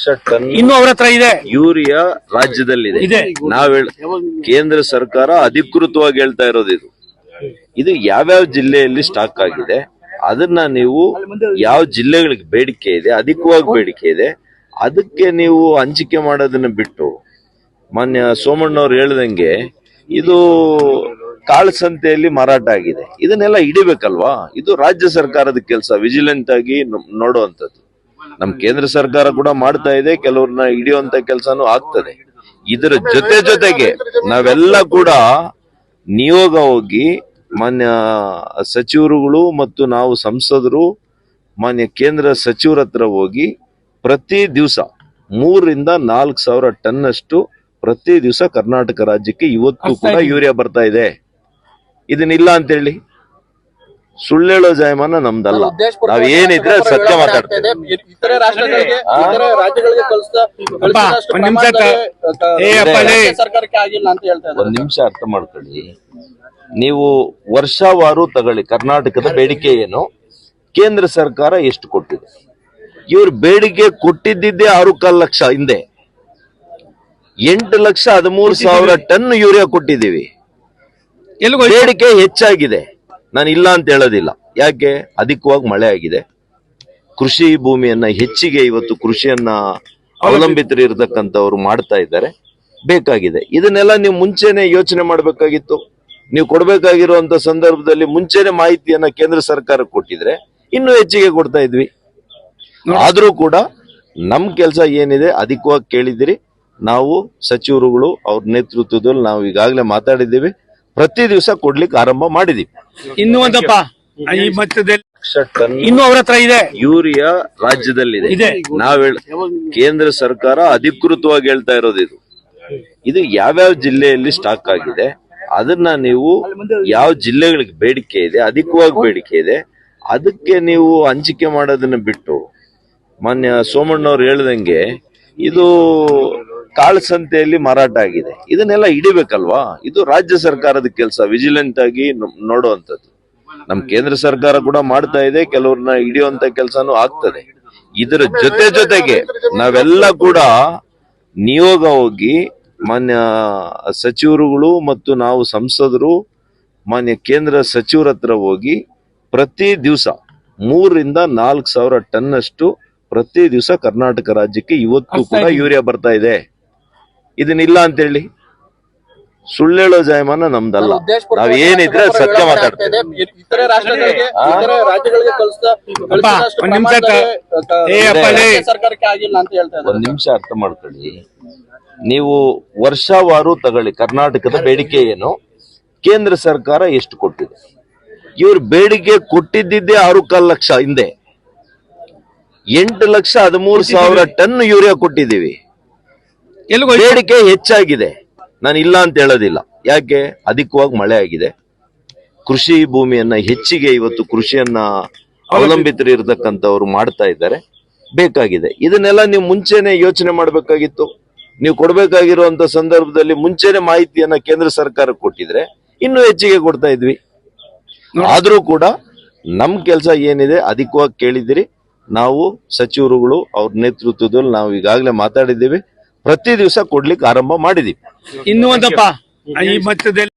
Lakh ton ಇನ್ನು ಅವರ ಹತ್ರ ಇದೆ ಯೂರಿಯಾ ರಾಜ್ಯದಲ್ಲಿದೆ. ನಾವ್ ಕೇಂದ್ರ ಸರ್ಕಾರ ಅಧಿಕೃತವಾಗಿ ಹೇಳ್ತಾ ಇರೋದು ಇದು ಯಾವ್ಯಾವ ಜಿಲ್ಲೆಯಲ್ಲಿ ಸ್ಟಾಕ್ ಆಗಿದೆ, ಅದನ್ನ ನೀವು ಯಾವ ಜಿಲ್ಲೆಗಳಿಗೆ ಬೇಡಿಕೆ ಇದೆ, ಅಧಿಕವಾಗಿ ಬೇಡಿಕೆ ಇದೆ, ಅದಕ್ಕೆ ನೀವು ಹಂಚಿಕೆ ಮಾಡೋದನ್ನ ಬಿಟ್ಟು ಮಾನ್ಯ ಸೋಮಣ್ಣವ್ರು ಹೇಳ್ದಂಗೆ ಇದು ಕಾಳಸಂತೆಯಲ್ಲಿ ಮಾರಾಟ ಆಗಿದೆ, ಇದನ್ನೆಲ್ಲ ಹಿಡಿಬೇಕಲ್ವಾ? ಇದು ರಾಜ್ಯ ಸರ್ಕಾರದ ಕೆಲಸ, ವಿಜಿಲೆಂಟ್ ಆಗಿ ನೋಡುವಂಥದ್ದು. ನಮ್ ಕೇಂದ್ರ ಸರ್ಕಾರ ಕೂಡ ಮಾಡ್ತಾ ಇದೆ, ಕೆಲವ್ರನ್ನ ಹಿಡಿಯುವಂತ ಕೆಲಸನೂ ಆಗ್ತದೆ. ಇದರ ಜೊತೆಗೆ ನಾವೆಲ್ಲ ಕೂಡ ನಿಯೋಗ ಹೋಗಿ ಮಾನ್ಯ ಸಚಿವರುಗಳು ಮತ್ತು ನಾವು ಸಂಸದರು ಮಾನ್ಯ ಕೇಂದ್ರ ಸಚಿವರ ಹತ್ರ ಹೋಗಿ ಪ್ರತಿ ದಿವಸ 3,000 to 4,000 ಟನ್ ಅಷ್ಟು ಪ್ರತಿ ದಿವಸ ಕರ್ನಾಟಕ ರಾಜ್ಯಕ್ಕೆ ಇವತ್ತು ಕೂಡ ಯೂರಿಯಾ ಬರ್ತಾ ಇದೆ. ಇದನ್ನಿಲ್ಲ ಅಂತ ಹೇಳಿ ಸುಳ್ಳೇಳೋ ಜಾಯಮಾನ ನಮ್ದಲ್ಲ. ನಾವ್ ಏನಿದ್ರೆ ಸತ್ಯ ಮಾತಾಡ್ತೇವೆ. ಒಂದ್ ನಿಮಿಷ ಅರ್ಥ ಮಾಡ್ಕೊಳ್ಳಿ. ನೀವು ವರ್ಷವಾರು ತಗೊಳ್ಳಿ, ಕರ್ನಾಟಕದ ಬೇಡಿಕೆ ಏನು, ಕೇಂದ್ರ ಸರ್ಕಾರ ಎಷ್ಟು ಕೊಟ್ಟಿದೆ. ಇವ್ರ ಬೇಡಿಕೆ ಕೊಟ್ಟಿದ್ದಿದ್ದೇ 6.25 ಲಕ್ಷ, ಹಿಂದೆ 8,13,000 ಟನ್ ಯೂರಿಯಾ ಕೊಟ್ಟಿದ್ದೀವಿ. ಬೇಡಿಕೆ ಹೆಚ್ಚಾಗಿದೆ, ನಾನು ಇಲ್ಲ ಅಂತ ಹೇಳೋದಿಲ್ಲ. ಯಾಕೆ? ಅಧಿಕವಾಗಿ ಮಳೆ ಆಗಿದೆ, ಕೃಷಿ ಭೂಮಿಯನ್ನ ಹೆಚ್ಚಿಗೆ ಇವತ್ತು ಕೃಷಿಯನ್ನ ಅವಲಂಬಿತರಿರ್ತಕ್ಕಂಥವ್ರು ಮಾಡ್ತಾ ಇದ್ದಾರೆ, ಬೇಕಾಗಿದೆ. ಇದನ್ನೆಲ್ಲ ನೀವು ಮುಂಚೆನೆ ಯೋಚನೆ ಮಾಡ್ಬೇಕಾಗಿತ್ತು. ನೀವು ಕೊಡ್ಬೇಕಾಗಿರುವಂತ ಸಂದರ್ಭದಲ್ಲಿ ಮುಂಚೆನೆ ಮಾಹಿತಿಯನ್ನ ಕೇಂದ್ರ ಸರ್ಕಾರಕ್ಕೆ ಕೊಟ್ಟಿದ್ರೆ ಇನ್ನೂ ಹೆಚ್ಚಿಗೆ ಕೊಡ್ತಾ ಇದ್ವಿ. ಆದ್ರೂ ಕೂಡ ನಮ್ ಕೆಲಸ ಏನಿದೆ ಅಧಿಕವಾಗಿ ಕೇಳಿದಿರಿ. ನಾವು ಸಚಿವರುಗಳು ಅವ್ರ ನೇತೃತ್ವದಲ್ಲಿ ನಾವು ಈಗಾಗಲೇ ಮಾತಾಡಿದ್ದೀವಿ, ಪ್ರತಿ ದಿವಸ ಕೊಡ್ಲಿಕ್ಕೆ ಆರಂಭ ಮಾಡಿದೀವಿ. ಇನ್ನು ಒಂದಪ್ಪ ಈ ಮಧ್ಯದಲ್ಲಿ ಲಕ್ಷ ಟನ್ ಇನ್ನು ಅವರ ಹತ್ರ ಇದೆ ಯೂರಿಯಾ ರಾಜ್ಯದಲ್ಲಿದೆ. ನಾವ್ ಕೇಂದ್ರ ಸರ್ಕಾರ ಅಧಿಕೃತವಾಗಿ ಹೇಳ್ತಾ ಇರೋದು ಇದು ಯಾವ್ಯಾವ ಜಿಲ್ಲೆಯಲ್ಲಿ ಸ್ಟಾಕ್ ಆಗಿದೆ, ಅದನ್ನ ನೀವು ಯಾವ ಜಿಲ್ಲೆಗಳಿಗೆ ಬೇಡಿಕೆ ಇದೆ, ಅಧಿಕವಾಗಿ ಬೇಡಿಕೆ ಇದೆ, ಅದಕ್ಕೆ ನೀವು ಹಂಚಿಕೆ ಮಾಡೋದನ್ನ ಬಿಟ್ಟು ಮಾನ್ಯ ಸೋಮಣ್ಣವ್ರು ಹೇಳ್ದಂಗೆ ಇದು ಕಾಳಸಂತೆಯಲ್ಲಿ ಮಾರಾಟ ಆಗಿದೆ, ಇದನ್ನೆಲ್ಲ ಹಿಡಿಬೇಕಲ್ವಾ? ಇದು ರಾಜ್ಯ ಸರ್ಕಾರದ ಕೆಲಸ, ವಿಜಿಲೆಂಟ್ ಆಗಿ ನೋಡುವಂಥದ್ದು. ನಮ್ ಕೇಂದ್ರ ಸರ್ಕಾರ ಕೂಡ ಮಾಡ್ತಾ ಇದೆ, ಕೆಲವ್ರನ್ನ ಹಿಡಿಯುವಂತ ಕೆಲಸನೂ ಆಗ್ತದೆ. ಇದರ ಜೊತೆಗೆ ನಾವೆಲ್ಲ ಕೂಡ ನಿಯೋಗ ಹೋಗಿ ಮಾನ್ಯ ಸಚಿವರುಗಳು ಮತ್ತು ನಾವು ಸಂಸದರು ಮಾನ್ಯ ಕೇಂದ್ರ ಸಚಿವರ ಹತ್ರ ಹೋಗಿ ಪ್ರತಿ ದಿವಸ 3,000 to 4,000 ಟನ್ ಅಷ್ಟು ಪ್ರತಿ ದಿವಸ ಕರ್ನಾಟಕ ರಾಜ್ಯಕ್ಕೆ ಇವತ್ತು ಕೂಡ ಯೂರಿಯಾ ಬರ್ತಾ ಇದೆ. ಇದನ್ನಿಲ್ಲ ಅಂತ ಹೇಳಿ ಸುಳ್ಳೇಳೋ ಜಾಯಮಾನ ನಮ್ದಲ್ಲ. ನಾವ್ ಏನಿದ್ರೆ ಸತ್ಯ ಮಾತಾಡ್ತೇವೆ. ಒಂದ್ ನಿಮಿಷ ಅರ್ಥ ಮಾಡ್ಕೊಳ್ಳಿ. ನೀವು ವರ್ಷವಾರು ತಗೊಳ್ಳಿ, ಕರ್ನಾಟಕದ ಬೇಡಿಕೆ ಏನು, ಕೇಂದ್ರ ಸರ್ಕಾರ ಎಷ್ಟು ಕೊಟ್ಟಿದೆ. ಇವ್ರ ಬೇಡಿಕೆ ಕೊಟ್ಟಿದ್ದಿದ್ದೇ 6.25 ಲಕ್ಷ, ಹಿಂದೆ 8,13,000 ಟನ್ ಯೂರಿಯಾ ಕೊಟ್ಟಿದ್ದೀವಿ. ಬೇಡಿಕೆ ಹೆಚ್ಚಾಗಿದೆ, ನಾನು ಇಲ್ಲ ಅಂತ ಹೇಳೋದಿಲ್ಲ. ಯಾಕೆ? ಅಧಿಕವಾಗಿ ಮಳೆ ಆಗಿದೆ, ಕೃಷಿ ಭೂಮಿಯನ್ನ ಹೆಚ್ಚಿಗೆ ಇವತ್ತು ಕೃಷಿಯನ್ನ ಅವಲಂಬಿತರಿರ್ತಕ್ಕಂಥವ್ರು ಮಾಡ್ತಾ ಇದ್ದಾರೆ, ಬೇಕಾಗಿದೆ. ಇದನ್ನೆಲ್ಲ ನೀವು ಮುಂಚೆನೆ ಯೋಚನೆ ಮಾಡ್ಬೇಕಾಗಿತ್ತು. ನೀವು ಕೊಡ್ಬೇಕಾಗಿರುವಂತ ಸಂದರ್ಭದಲ್ಲಿ ಮುಂಚೆನೆ ಮಾಹಿತಿಯನ್ನ ಕೇಂದ್ರ ಸರ್ಕಾರಕ್ಕೆ ಕೊಟ್ಟಿದ್ರೆ ಇನ್ನೂ ಹೆಚ್ಚಿಗೆ ಕೊಡ್ತಾ ಇದ್ವಿ. ಆದ್ರೂ ಕೂಡ ನಮ್ ಕೆಲಸ ಏನಿದೆ ಅಧಿಕವಾಗಿ ಕೇಳಿದಿರಿ. ನಾವು ಸಚಿವರುಗಳು ಅವ್ರ ನೇತೃತ್ವದಲ್ಲಿ ನಾವು ಈಗಾಗಲೇ ಮಾತಾಡಿದ್ದೀವಿ, ಪ್ರತಿ ದಿವಸ ಕೊಡ್ಲಿಕ್ಕೆ ಆರಂಭ ಮಾಡಿದೀವಿ. ಇನ್ನು ಒಂದಪ್ಪ ಈ ಮಧ್ಯದಲ್ಲಿ